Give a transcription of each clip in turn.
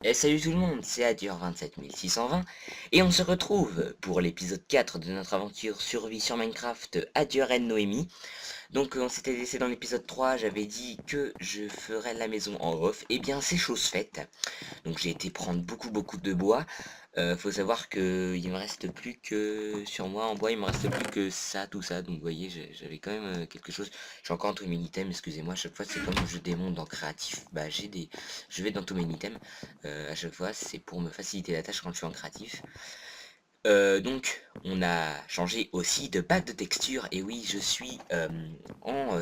Et salut tout le monde, c'est Adur 27620 et on se retrouve pour l'épisode 4 de notre aventure survie sur Minecraft Adur and Noémie. Donc on s'était laissé dans l'épisode 3, j'avais dit que je ferais la maison en off, et bien c'est chose faite. Donc j'ai été prendre beaucoup de bois. Faut savoir que il me reste plus que sur moi en bois, il me reste plus que ça, tout ça. Donc vous voyez, j'avais quand même quelque chose. J'ai encore un tous mes items, excusez-moi. À chaque fois, c'est comme je démonte dans créatif. Bah je vais dans tous mes items. À chaque fois, c'est pour me faciliter la tâche quand je suis en créatif. Donc on a changé aussi de pack de texture. Et oui, en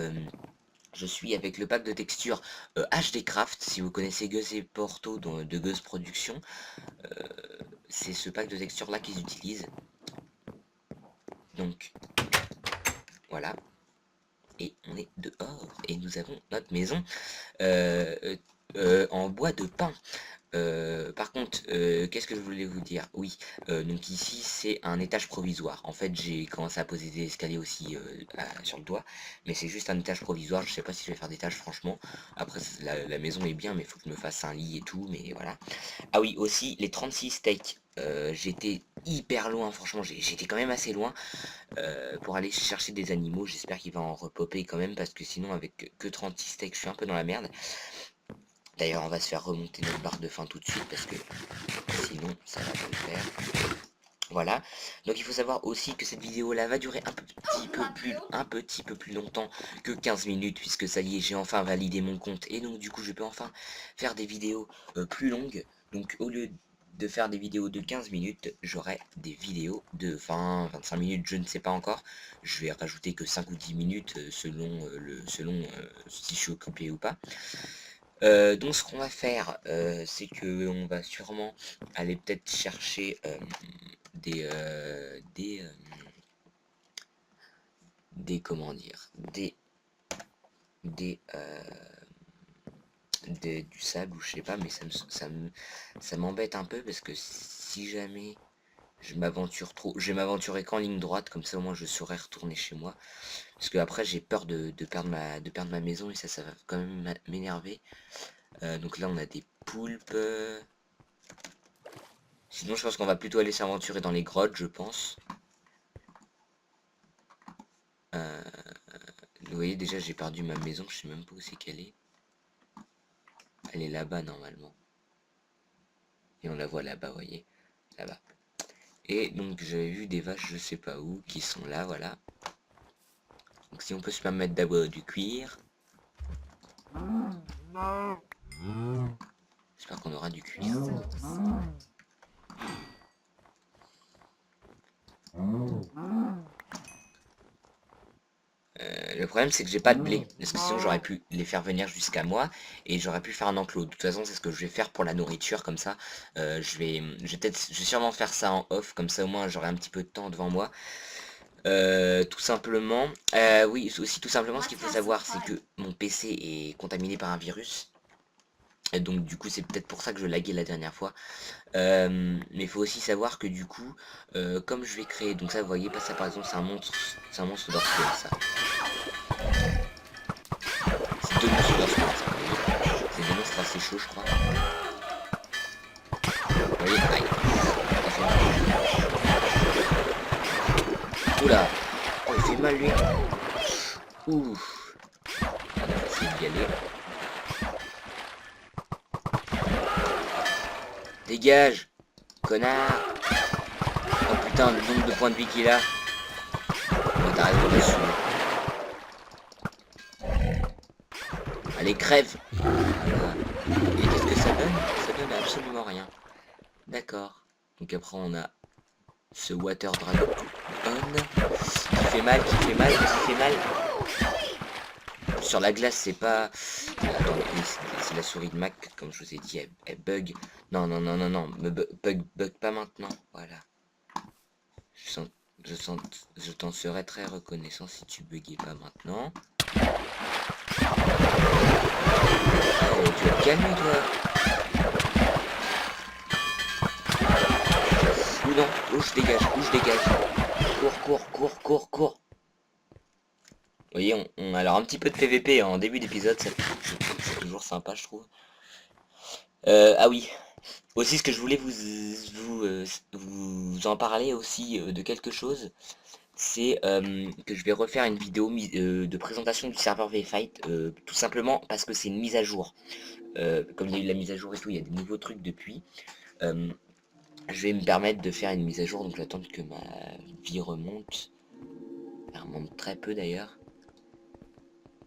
je suis avec le pack de texture HD Craft. Si vous connaissez Gueux et Porto de Gueux Production, c'est ce pack de texture là qu'ils utilisent. Donc voilà. Et on est dehors. Et nous avons notre maison en bois de pin. Par contre, qu'est-ce que je voulais vous dire? Oui, donc ici c'est un étage provisoire. En fait, j'ai commencé à poser des escaliers aussi sur le toit, mais c'est juste un étage provisoire. Je sais pas si je vais faire d'étage franchement. Après, la maison est bien, mais il faut que je me fasse un lit et tout, mais voilà. Ah oui, aussi les 36 steaks. J'étais hyper loin, franchement, j'étais quand même assez loin pour aller chercher des animaux. J'espère qu'il va en repopper quand même, parce que sinon, avec que 36 steaks, je suis un peu dans la merde. D'ailleurs, on va se faire remonter notre barre de faim tout de suite parce que sinon, ça va pas le faire. Voilà. Donc, il faut savoir aussi que cette vidéo-là va durer un petit peu plus longtemps que 15 minutes puisque ça y est, j'ai enfin validé mon compte et donc du coup, je peux enfin faire des vidéos plus longues. Donc, au lieu de faire des vidéos de 15 minutes, j'aurai des vidéos de 20-25 minutes, je ne sais pas encore. Je vais rajouter que 5 ou 10 minutes selon si je suis occupé ou pas. Donc ce qu'on va faire, c'est que on va sûrement aller peut-être chercher des, euh, des, euh, comment dire, des, du sable ou je sais pas, mais ça m'embête un peu parce que si jamais je m'aventure trop, je vais m'aventurer qu'en ligne droite, comme ça au moins je saurai retourner chez moi, parce que après j'ai peur de perdre ma maison et ça va quand même m'énerver. Donc là on a des poulpes. Sinon, je pense qu'on va plutôt aller s'aventurer dans les grottes, je pense. Euh, Vous voyez, déjà, j'ai perdu ma maison. Je sais même pas où c'est qu'elle est. Elle est là-bas, normalement. Et on la voit là-bas, vous voyez. Là-bas. Et donc, j'avais vu des vaches, je sais pas où, qui sont là, voilà. Donc, si on peut se permettre d'avoir du cuir. J'espère qu'on aura du cuir. Le problème c'est que j'ai pas de blé, parce que sinon j'aurais pu les faire venir jusqu'à moi et j'aurais pu faire un enclos. De toute façon c'est ce que je vais faire pour la nourriture, comme ça je vais sûrement faire ça en off, comme ça au moins j'aurai un petit peu de temps devant moi. Tout simplement, oui aussi tout simplement ce qu'il faut savoir c'est que mon PC est contaminé par un virus. Et donc du coup c'est peut-être pour ça que je laguais la dernière fois. Mais il faut aussi savoir que du coup, comme je vais créer, donc ça vous voyez pas ça par exemple c'est un monstre d'orthone ça. C'est deux monstres d'orthone ça, vous voyez. C'est des monstres assez chauds je crois. Vous voyez, aïe, ça fait mal. Oula, oh il fait mal lui. Ouh, on va essayer d'y aller. Dégage, connard. Oh putain, le nombre de points de vie qu'il a. Oh, t'as raison de le saouler. Allez, crève. Voilà. Et qu'est-ce que ça donne? Ça donne absolument rien. D'accord. Donc après on a ce Water Dragon qui fait mal, qui fait mal, qui fait mal. Sur la glace, c'est pas... Attendez, oui, c'est la souris de Mac, comme je vous ai dit, elle bug. Non, non, non, non, non, bug pas maintenant, voilà. Je sens, je t'en serais très reconnaissant si tu buguais pas maintenant. Oh, tu vas te calmer, toi. Ou non, où je dégage, où je dégage. Cours, cours, cours, cours, cours. Vous voyez, alors un petit peu de PVP en début d'épisode, c'est toujours sympa, je trouve. Ah oui, Aussi, ce que je voulais vous en parler aussi de quelque chose, c'est que je vais refaire une vidéo de présentation du serveur VFight, tout simplement parce que c'est une mise à jour. Comme il y a eu la mise à jour et tout, il y a des nouveaux trucs depuis. euh, je vais me permettre de faire une mise à jour, donc j'attends que ma vie remonte. Elle remonte très peu d'ailleurs.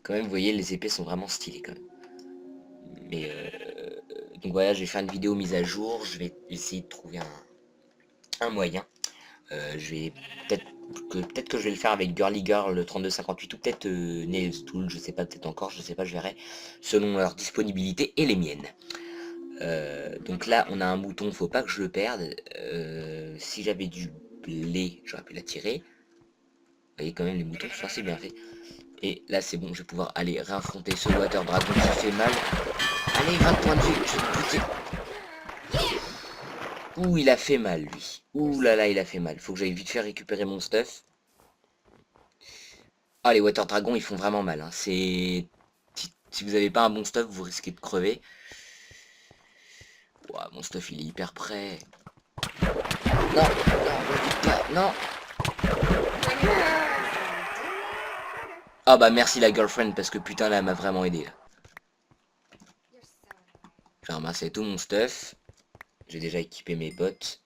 Quand même, vous voyez, les épées sont vraiment stylées quand même. Mais donc voilà, je vais faire une vidéo mise à jour, je vais essayer de trouver un moyen. Je vais peut-être que je vais le faire avec Girly Girl 3258 ou peut-être Nails Tool, je sais pas, peut-être encore, je sais pas, je verrai, selon leur disponibilité et les miennes. Donc là, on a un mouton, faut pas que je le perde. Si j'avais du blé, j'aurais pu l'attirer. Vous voyez quand même, les moutons sont assez bien faits. Et là, c'est bon, je vais pouvoir aller réaffronter ce Water Dragon qui fait mal. Allez, 20 points de vie, je vais te buter. Ouh, il a fait mal, lui. Ouh là là, il a fait mal. Faut que j'aille vite faire récupérer mon stuff. Ah, les Water Dragons, ils font vraiment mal, hein. Si vous avez pas un bon stuff, vous risquez de crever. Ouah, mon stuff, il est hyper prêt. Non, non, me dites pas, non. Ah bah merci la girlfriend, parce que putain, là, elle m'a vraiment aidé, là. J'ai ramassé tout mon stuff. J'ai déjà équipé mes bottes.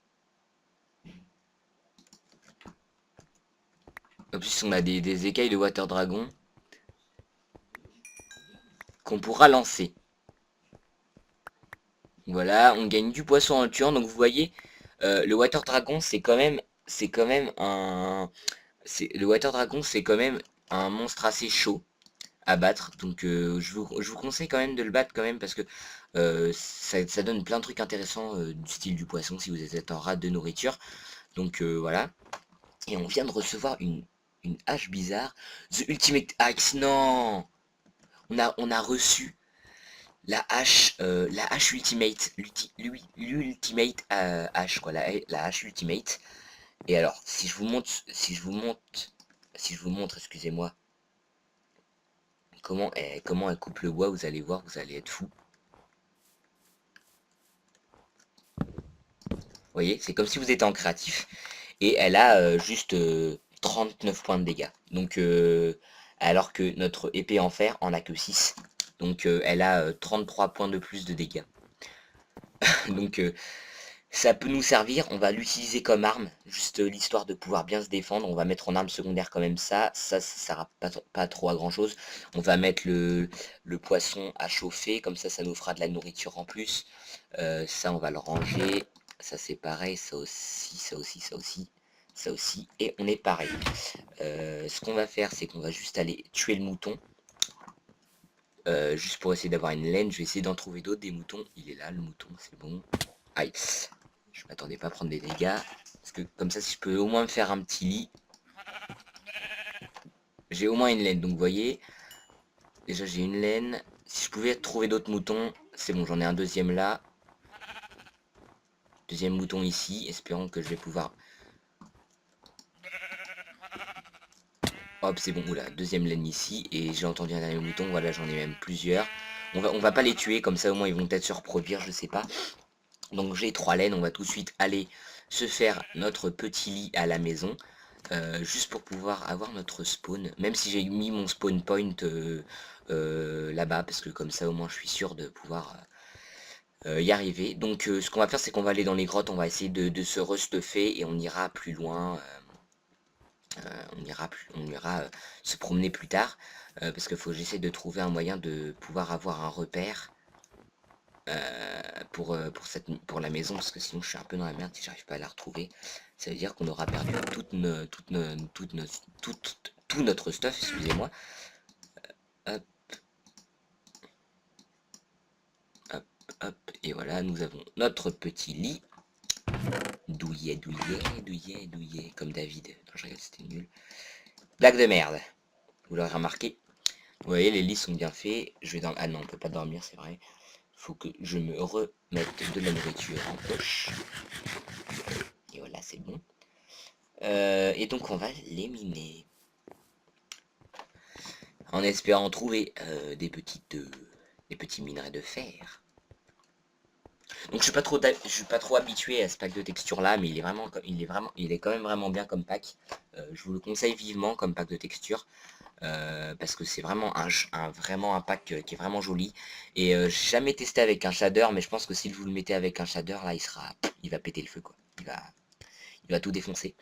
En plus, on a des écailles de Water Dragon qu'on pourra lancer. Voilà, on gagne du poisson en le tuant. Donc vous voyez, le Water Dragon, c'est quand même un, le Water Dragon, c'est quand même un monstre assez chaud à battre. Donc je vous conseille quand même de le battre quand même parce que ça donne plein de trucs intéressants du style du poisson si vous êtes en rate de nourriture. Donc voilà. Et on vient de recevoir une hache bizarre. The Ultimate Axe, non. On a reçu la hache Ultimate. L'Ultimate hache, quoi. La hache Ultimate. Et alors, si je vous montre, excusez-moi, comment elle coupe le bois, vous allez voir, vous allez être fou. Vous voyez, c'est comme si vous étiez en créatif. Et elle a juste 39 points de dégâts. Donc, alors que notre épée en fer en a que 6. Donc, elle a 33 points de plus de dégâts. Donc, ça peut nous servir. On va l'utiliser comme arme. Juste l'histoire de pouvoir bien se défendre. On va mettre en arme secondaire quand même ça. Ça sert pas trop à grand chose. On va mettre le poisson à chauffer. Comme ça nous fera de la nourriture en plus. Ça, on va le ranger. Ça, c'est pareil. Ça aussi, ça aussi, ça aussi. Ça aussi. Et on est pareil. Ce qu'on va faire, c'est qu'on va juste aller tuer le mouton. Juste pour essayer d'avoir une laine. Je vais essayer d'en trouver d'autres. Des moutons. Il est là, le mouton. C'est bon. Aïe. Je m'attendais pas à prendre des dégâts. Parce que comme ça, si je peux au moins me faire un petit lit. J'ai au moins une laine. Donc, vous voyez. Déjà, j'ai une laine. Si je pouvais trouver d'autres moutons. C'est bon, j'en ai un deuxième là. Deuxième mouton ici. Espérons que je vais pouvoir... Hop, c'est bon. Oula, deuxième laine ici. Et j'ai entendu un dernier mouton. Voilà, j'en ai même plusieurs. On va pas les tuer. Comme ça, au moins, ils vont peut-être se reproduire. Je sais pas. Donc, j'ai 3 laines. On va tout de suite aller se faire notre petit lit à la maison. Juste pour pouvoir avoir notre spawn. Même si j'ai mis mon spawn point là-bas. Parce que comme ça, au moins, je suis sûr de pouvoir... y arriver. Donc ce qu'on va faire, c'est qu'on va aller dans les grottes, on va essayer de se restuffer et on ira plus loin. On ira se promener plus tard. Parce qu'il faut que j'essaie de trouver un moyen de pouvoir avoir un repère pour la maison. Parce que sinon je suis un peu dans la merde si j'arrive pas à la retrouver. Ça veut dire qu'on aura perdu tout notre stuff, excusez-moi. Hop, hop, hop. Et voilà, nous avons notre petit lit. Douillet, douillet, douillet, douillet. Comme David. Non, je regarde, c'était nul. Blague de merde. Vous l'aurez remarqué. Vous voyez, les lits sont bien faits. Je vais dans... Ah non, on peut pas dormir, c'est vrai. Faut que je me remette de la nourriture en poche. Et voilà, c'est bon. Et donc, on va les miner. En espérant trouver des petits minerais de fer. Donc je suis pas trop habitué à ce pack de texture là, mais il est quand même vraiment bien comme pack. Je vous le conseille vivement comme pack de texture. Parce que c'est vraiment vraiment un pack qui est vraiment joli. Et j'ai jamais testé avec un shader, mais je pense que si vous le mettez avec un shader, là il va péter le feu quoi. Il va tout défoncer.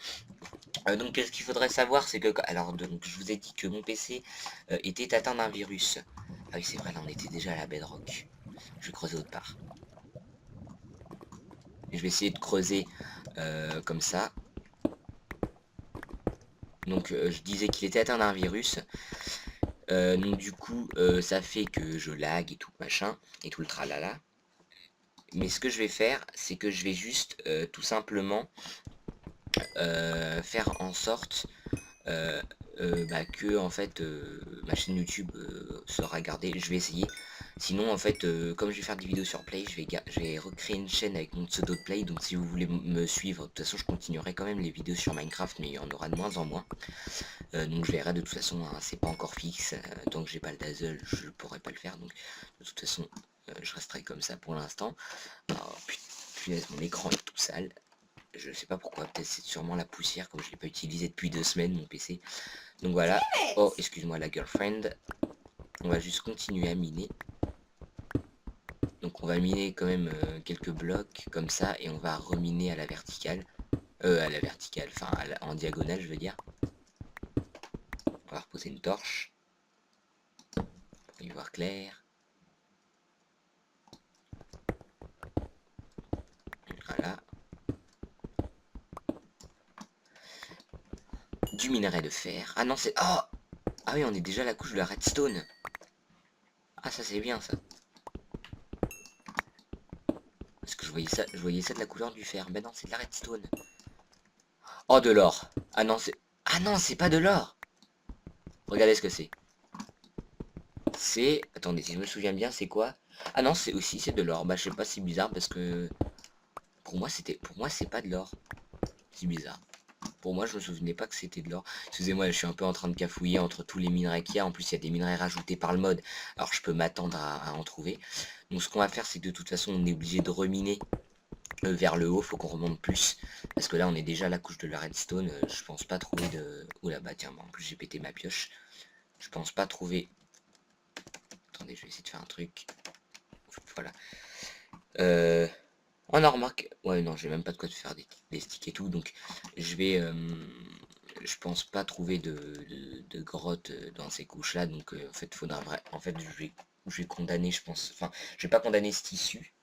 Donc ce qu'il faudrait savoir, c'est que alors donc je vous ai dit que mon PC était atteint d'un virus. Ah oui c'est vrai, là on était déjà à la bedrock. Je vais creuser autre part. Je vais essayer de creuser comme ça. Donc je disais qu'il était atteint d'un virus. Donc du coup ça fait que je lag et tout machin et tout le tralala. Mais ce que je vais faire, c'est que je vais juste tout simplement faire en sorte que en fait ma chaîne YouTube sera gardée. Je vais essayer. Sinon en fait comme je vais faire des vidéos sur Play, je vais recréer une chaîne avec mon pseudo de Play. Donc si vous voulez me suivre, de toute façon je continuerai quand même les vidéos sur Minecraft, mais il y en aura de moins en moins. Donc je verrai de toute façon, hein, c'est pas encore fixe. Tant que j'ai pas le dazzle, je pourrai pas le faire. Donc de toute façon je resterai comme ça pour l'instant. Oh punaise, mon écran est tout sale. Je sais pas pourquoi, peut-être c'est sûrement la poussière, comme je l'ai pas utilisé depuis 2 semaines mon PC. Donc voilà. Oh, excuse-moi la girlfriend. On va juste continuer à miner. Donc on va miner quand même quelques blocs comme ça, et on va reminer à la verticale. Enfin en diagonale je veux dire. On va reposer une torche pour y voir clair. Voilà. Du minerai de fer. Ah non c'est... Oh, ah oui on est déjà à la couche de la redstone. Ah ça c'est bien ça. Parce que je voyais ça de la couleur du fer. Mais non c'est de la redstone. Oh de l'or. Ah non c'est... Ah non c'est pas de l'or. Regardez ce que c'est. C'est... Attendez, si je me souviens bien, c'est quoi? Ah non, c'est de l'or. Bah je sais pas, c'est bizarre parce que... Pour moi c'est pas de l'or. C'est bizarre. Pour moi je me souvenais pas que c'était de l'or. Excusez-moi, je suis un peu en train de cafouiller entre tous les minerais qu'il y a. En plus il y a des minerais rajoutés par le mode. Alors je peux m'attendre à en trouver. Donc ce qu'on va faire, c'est que de toute façon on est obligé de reminer vers le haut. Faut qu'on remonte plus. Parce que là on est déjà à la couche de la redstone. Je pense pas trouver de... Oula bah tiens, en plus j'ai pété ma pioche. Je pense pas trouver... Attendez, je vais essayer de faire un truc. Voilà. On a remarqué... Ouais, non, j'ai même pas de quoi te faire des sticks et tout, donc je vais... je pense pas trouver de grotte dans ces couches-là, donc en fait, faudra vrai... En fait, je vais condamner, je pense... Enfin, je vais pas condamner ce tissu,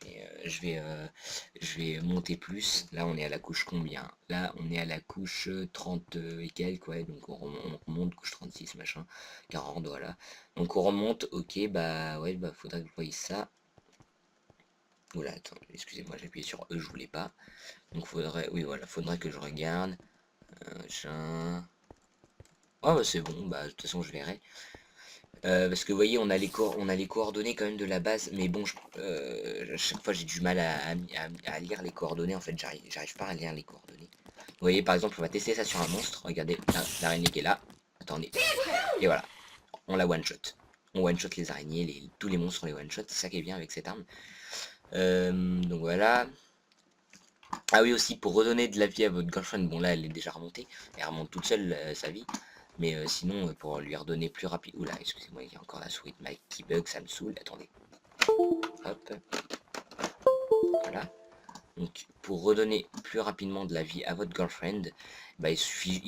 et je vais monter plus. Là, on est à la couche combien? Là, on est à la couche 30 et quelques, ouais, donc on remonte, couche 36, machin, 40, voilà. Donc on remonte, ok, bah ouais, bah faudrait que vous voyez ça. Oula, attends, excusez-moi, j'ai appuyé sur E, je voulais pas. Donc faudrait, oui voilà, faudrait que je regarde. Oh bah c'est bon, bah de toute façon je verrai. Parce que vous voyez, on a les coordonnées quand même de la base, mais bon, à chaque fois j'ai du mal à lire les coordonnées, en fait j'arrive pas à lire les coordonnées. Vous voyez par exemple, on va tester ça sur un monstre, regardez, l'araignée qui est là, attendez, et voilà, on la one shot. On one shot les araignées, tous les monstres on les one shot, c'est ça qui est bien avec cette arme. Donc voilà. Ah oui aussi, pour redonner de la vie à votre girlfriend, bon là elle est déjà remontée, elle remonte toute seule sa vie, mais sinon pour lui redonner plus rapide... Oula, excusez-moi, il y a encore la souris de Mike qui bug, ça me saoule, attendez. Hop, voilà. Donc pour redonner plus rapidement de la vie à votre girlfriend, bah, il suffit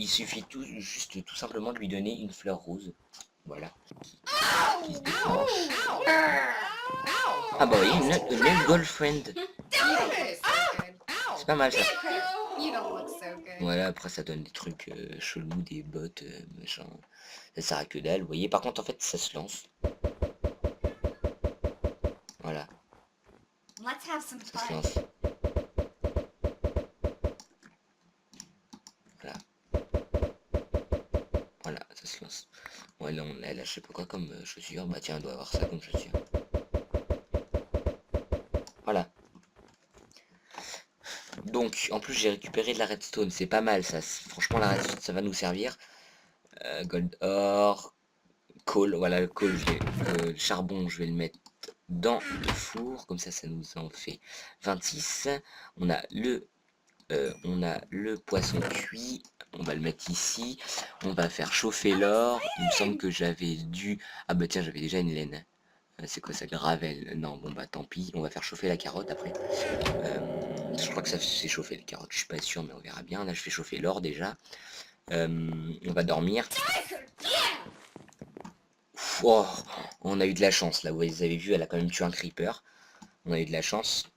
juste tout simplement de lui donner une fleur rose, voilà, qui se déclenche. Ah bah oui, une girlfriend, c'est pas mal ça. Voilà, après ça donne des trucs chelous, des bots, machin. Ça sert à que dalle, vous voyez. Par contre, en fait, ça se lance. Voilà, ça se lance. Voilà, voilà, ça se lance. Ouais, là, elle a je sais pas quoi comme chaussure. Bah tiens, elle doit avoir ça comme chaussure. Voilà. Donc, en plus, j'ai récupéré de la redstone. C'est pas mal, ça. Franchement, la redstone, ça va nous servir. Gold or, coal, voilà, le coal, le charbon, je vais le mettre dans le four, comme ça nous en fait 26. On a le poisson cuit, on va le mettre ici, on va faire chauffer l'or. Il me semble que j'avais dû... Ah bah tiens, j'avais déjà une laine. C'est quoi ça, Gravel? Non, bon bah tant pis, on va faire chauffer la carotte après. Je crois que ça fait chauffer les carottes, je suis pas sûr, mais on verra bien. Là, je fais chauffer l'or déjà. On va dormir. Oh, on a eu de la chance, là, vous avez vu, elle a quand même tué un creeper. On a eu de la chance.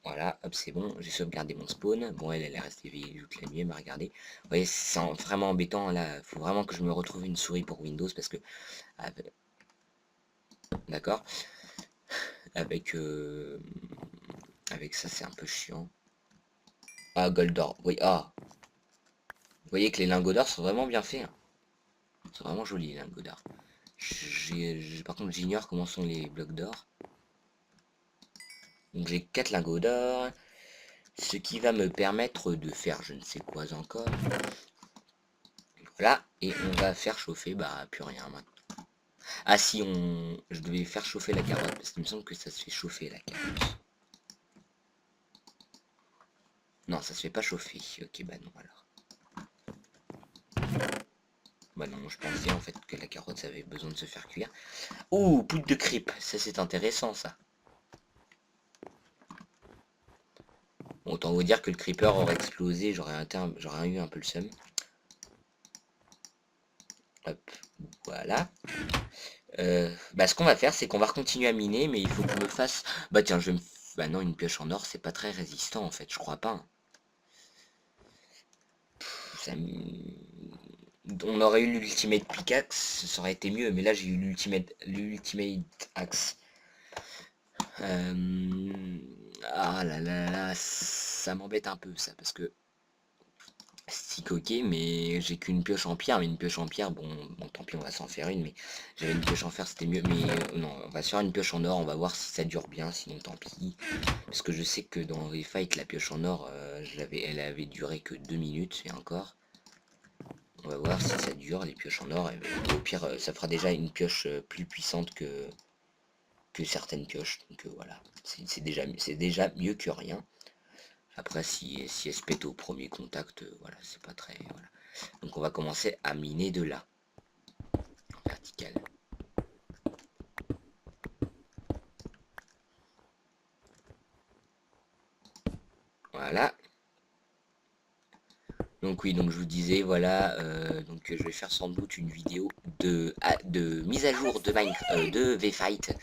Voilà, hop, c'est bon, j'ai sauvegardé mon spawn. Bon, elle est restée éveillée toute la nuit, elle m'a regardé. Vous voyez, c'est vraiment embêtant, là. Faut vraiment que je me retrouve une souris pour Windows, parce que... D'accord. Avec... Avec ça, c'est un peu chiant. Ah, Goldor, oui, ah. Vous voyez que les lingots d'or sont vraiment bien faits, hein. Ils sont vraiment jolis, les lingots d'or. Par contre, j'ignore comment sont les blocs d'or. Donc j'ai 4 lingots d'or. Ce qui va me permettre de faire je ne sais quoi encore. Voilà, et on va faire chauffer, bah plus rien maintenant. Ah si, je devais faire chauffer la carotte, parce qu'il me semble que ça se fait chauffer la carotte. Non, ça se fait pas chauffer. Ok, bah non alors. Bah non, je pensais en fait que la carotte ça avait besoin de se faire cuire. Oh, poudre de creep, ça c'est intéressant ça. Autant vous dire que le creeper aurait explosé, j'aurais eu un peu le seum. Hop, voilà. Bah ce qu'on va faire, c'est qu'on va continuer à miner, mais il faut que je me fasse... Bah tiens, je vais me... Bah non, une pioche en or, c'est pas très résistant en fait, je crois pas, hein. On aurait eu l'ultimate pickaxe, ça aurait été mieux, mais là j'ai eu l'ultimate axe. Ah là là là, ça m'embête un peu ça, parce que stick ok, mais j'ai qu'une pioche en pierre, mais une pioche en pierre, bon tant pis, on va s'en faire une, mais j'avais une pioche en fer, c'était mieux, mais non, on va se faire une pioche en or, on va voir si ça dure bien, sinon tant pis, parce que je sais que dans les fights, la pioche en or, elle avait duré que 2 minutes, et encore, on va voir si ça dure, les pioches en or, et au pire, ça fera déjà une pioche plus puissante que certaines pioches, donc voilà, c'est déjà mieux que rien. Après, si elle se pète au premier contact, voilà, c'est pas très... Voilà. Donc on va commencer à miner de là, en vertical. Voilà. Donc oui, donc je vous disais, voilà, donc je vais faire sans doute une vidéo de mise à jour de Minecraft, de V-Fight,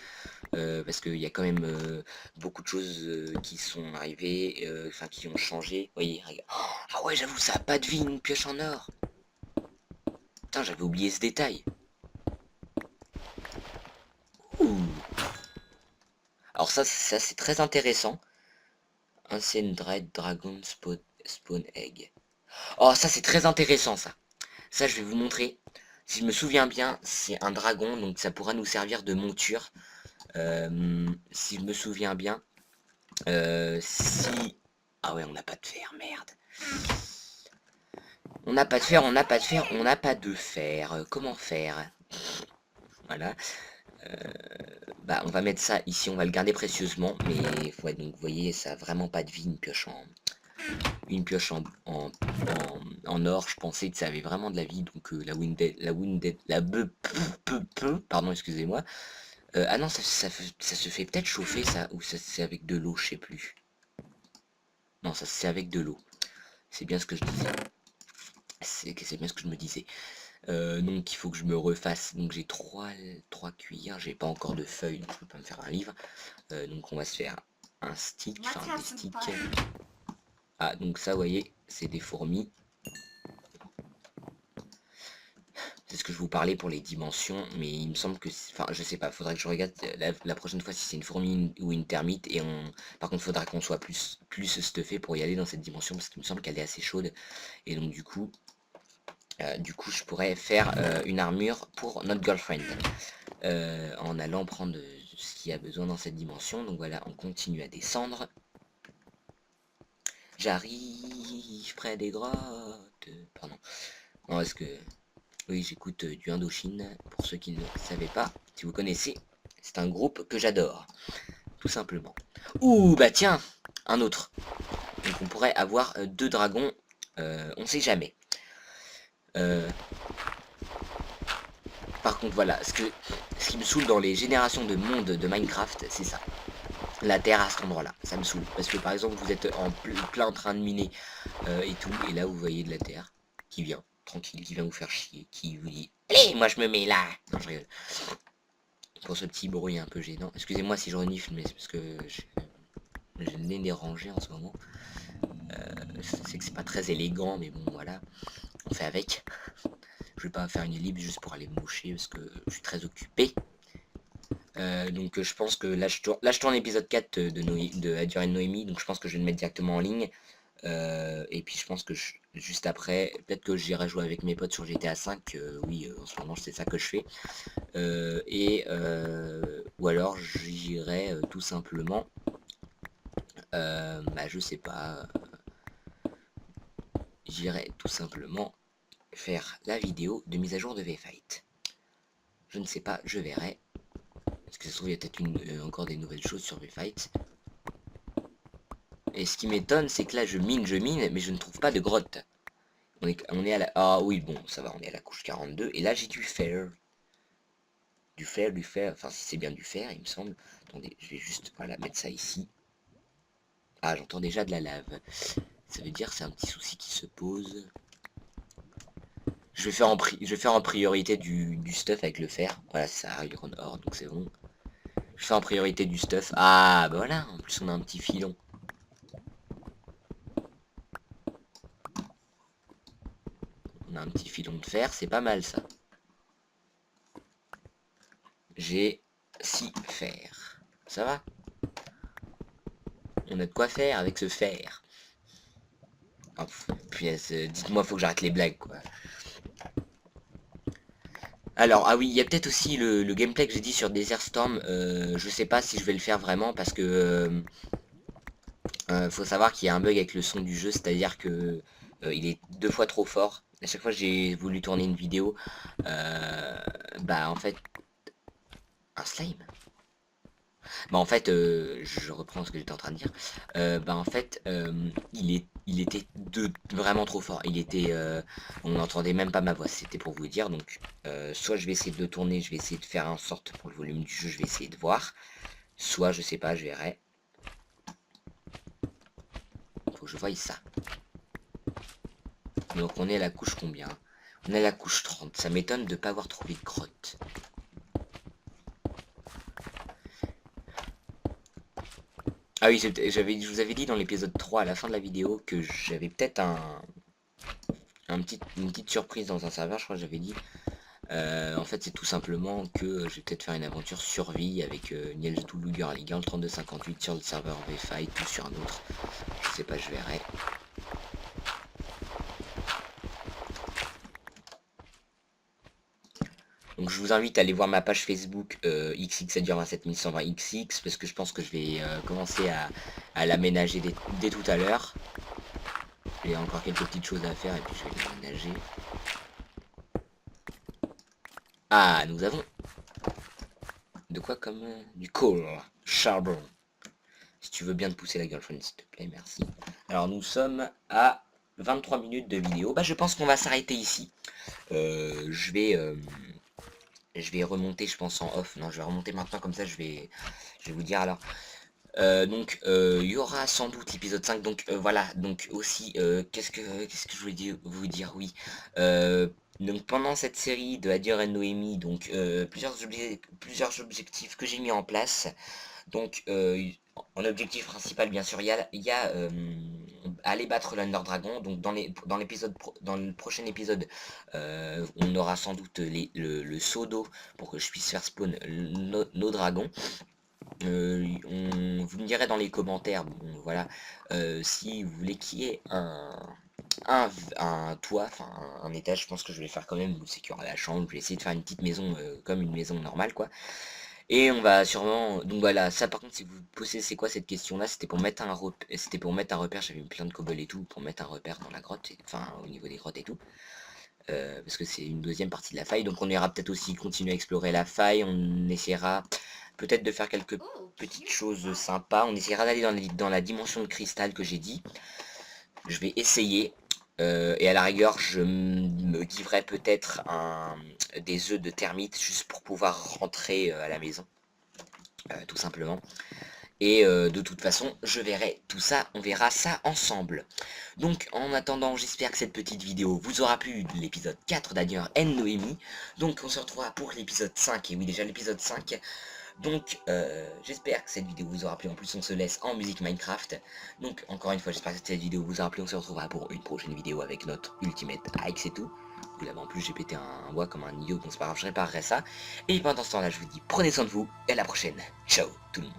parce qu'il y a quand même beaucoup de choses qui sont arrivées, enfin qui ont changé. Vous voyez, regarde. Ah ouais, j'avoue, ça a pas de vie, une pioche en or. Putain, j'avais oublié ce détail. Ouh. Alors ça c'est très intéressant. Ancient Dread Dragon Spawn Egg. Oh, ça c'est très intéressant ça. Ça je vais vous montrer. Si je me souviens bien, c'est un dragon, donc ça pourra nous servir de monture. Si je me souviens bien. Si... Ah ouais, on n'a pas de fer, merde. On n'a pas de fer, on n'a pas de fer, on n'a pas de fer. Comment faire? Voilà. Bah, on va mettre ça ici, on va le garder précieusement. Mais ouais, donc vous voyez, ça a vraiment pas de vie, une pioche en or. Je pensais que ça avait vraiment de la vie. Donc pardon, excusez-moi. Ah non, ça se fait peut-être chauffer ça, ou ça c'est avec de l'eau, je sais plus. Non, ça c'est avec de l'eau. C'est bien ce que je disais. C'est bien ce que je me disais. Donc il faut que je me refasse. Donc j'ai trois cuillères, j'ai pas encore de feuilles, donc je peux pas me faire un livre. Donc on va se faire un stick, enfin des sticks. Ah donc ça vous voyez, c'est des fourmis. C'est ce que je vous parlais pour les dimensions, mais il me semble que... Enfin, je sais pas, faudrait que je regarde la prochaine fois si c'est une fourmi ou une termite, et par contre, faudra qu'on soit plus stuffé pour y aller dans cette dimension, parce qu'il me semble qu'elle est assez chaude, et donc du coup, je pourrais faire une armure pour notre girlfriend, en allant prendre ce qu'il y a besoin dans cette dimension. Donc voilà, on continue à descendre. J'arrive près des grottes. Pardon. Non, est-ce que... Oui, j'écoute du Indochine, pour ceux qui ne savaient pas. Si vous connaissez, C'est un groupe que j'adore, tout simplement. Ouh, bah tiens, un autre. Donc on pourrait avoir 2 dragons, on sait jamais. Par contre, voilà, ce qui me saoule dans les générations de monde de Minecraft, c'est ça. La terre à cet endroit-là, ça me saoule. Parce que par exemple, vous êtes en plein train de miner et tout, et là vous voyez de la terre qui vient, tranquille, qui vient vous faire chier, qui vous dit allez, moi je me mets là. Non, je rigole. Pour ce petit bruit un peu gênant. Excusez-moi si je renifle, mais c'est parce que j'ai le nez dérangé en ce moment. Je sais que c'est pas très élégant, mais bon, voilà, on fait avec. Je vais pas faire une ellipse juste pour aller me moucher parce que je suis très occupé. Donc je pense que là je tourne l'épisode 4 de Adieu Noémie, donc je pense que je vais le mettre directement en ligne. Et puis je pense que juste après, peut-être que j'irai jouer avec mes potes sur GTA 5, oui, en ce moment c'est ça que je fais. Ou alors j'irai tout simplement, bah je sais pas, j'irai tout simplement faire la vidéo de mise à jour de V-Fight. Je ne sais pas, je verrai. Parce que ça se trouve, il y a peut-être encore des nouvelles choses sur V-Fight. Et ce qui m'étonne, c'est que là, je mine, mais je ne trouve pas de grotte. On est à la... Ah oui, bon, ça va, on est à la couche 42. Et là, j'ai du fer. Du fer. Enfin, si c'est bien du fer, il me semble. Attendez, je vais juste, voilà, mettre ça ici. Ah, j'entends déjà de la lave. Ça veut dire que c'est un petit souci qui se pose. Je vais faire en priorité du stuff avec le fer. Voilà, ça, Iron Ore, donc c'est bon. Je fais en priorité du stuff. Ah, bah voilà, en plus on a un petit filon. On a un petit filon de fer, c'est pas mal ça. J'ai 6 fer. Ça va? On a de quoi faire avec ce fer. Oh, puis dites-moi, faut que j'arrête les blagues, quoi. Alors, ah oui, il y a peut-être aussi le gameplay que j'ai dit sur Desert Storm. Je sais pas si je vais le faire vraiment parce que faut savoir qu'il y a un bug avec le son du jeu, c'est-à-dire que il est 2 fois trop fort. À chaque fois que j'ai voulu tourner une vidéo, bah en fait, un slime. Bah en fait, je reprends ce que j'étais en train de dire. Bah en fait, il était vraiment trop fort. On n'entendait même pas ma voix. C'était pour vous dire. Donc, soit je vais essayer de le tourner, je vais essayer de faire en sorte pour le volume du jeu, je vais essayer de voir. Soit, je sais pas, je verrai. Faut que je voie ça. Donc on est à la couche combien? On est à la couche 30. Ça m'étonne de ne pas avoir trouvé de grotte. Ah oui, je vous avais dit dans l'épisode 3 à la fin de la vidéo que j'avais peut-être une petite surprise dans un serveur, je crois que j'avais dit. En fait, c'est tout simplement que je vais peut-être faire une aventure survie avec Niels Luger à Ligue 1, le 3258 sur le serveur V-Fight ou sur un autre. Je sais pas, je verrai. Donc je vous invite à aller voir ma page Facebook XX727 parce que je pense que je vais commencer à l'aménager dès tout à l'heure. J'ai encore quelques petites choses à faire et puis je vais l'aménager. Ah, nous avons de quoi comme du coal, charbon. Si tu veux bien te pousser la girlfriend, s'il te plaît, merci. Alors nous sommes à 23 minutes de vidéo. Bah je pense qu'on va s'arrêter ici. Je vais remonter, je pense, en off. Non, je vais remonter maintenant, comme ça je vais vous dire alors. Donc il y aura sans doute l'épisode 5. Donc voilà, donc aussi qu'est-ce que je voulais vous dire, oui. Donc pendant cette série de Adieu et Noémie, donc plusieurs objectifs que j'ai mis en place. Donc en objectif principal, bien sûr, il y a aller battre l'Under Dragon. Donc dans le prochain épisode, on aura sans doute le seau d'eau pour que je puisse faire spawn nos dragons. Vous me direz dans les commentaires, bon, voilà, si vous voulez qu'il y ait un toit, enfin un étage. Je pense que je vais faire quand même, c'est qu'il y aura la chambre, je vais essayer de faire une petite maison comme une maison normale, quoi. Et on va sûrement, donc voilà, ça par contre, si vous posez c'est quoi cette question là, c'était pour mettre un repère, j'avais mis plein de cobble et tout pour mettre un repère dans la grotte, enfin au niveau des grottes et tout. Parce que c'est une deuxième partie de la faille, donc on ira peut-être aussi continuer à explorer la faille, on essaiera peut-être de faire quelques petites choses sympas. On essaiera d'aller dans la dimension de cristal que j'ai dit. Je vais essayer. Et à la rigueur, je me giverai peut-être des œufs de termites juste pour pouvoir rentrer à la maison. Tout simplement. Et de toute façon, je verrai tout ça, on verra ça ensemble. Donc en attendant, j'espère que cette petite vidéo vous aura plu, l'épisode 4 d'ailleurs, N Noémie. Donc on se retrouvera pour l'épisode 5, et oui déjà l'épisode 5. Donc j'espère que cette vidéo vous aura plu, en plus on se laisse en musique Minecraft. Donc encore une fois, j'espère que cette vidéo vous aura plu, on se retrouvera pour une prochaine vidéo avec notre Ultimate Axe et tout. Là-bas en plus j'ai pété un bois comme un idiot, donc c'est pas grave, je réparerai ça. Et pendant ce temps là, je vous dis prenez soin de vous, et à la prochaine. Ciao tout le monde.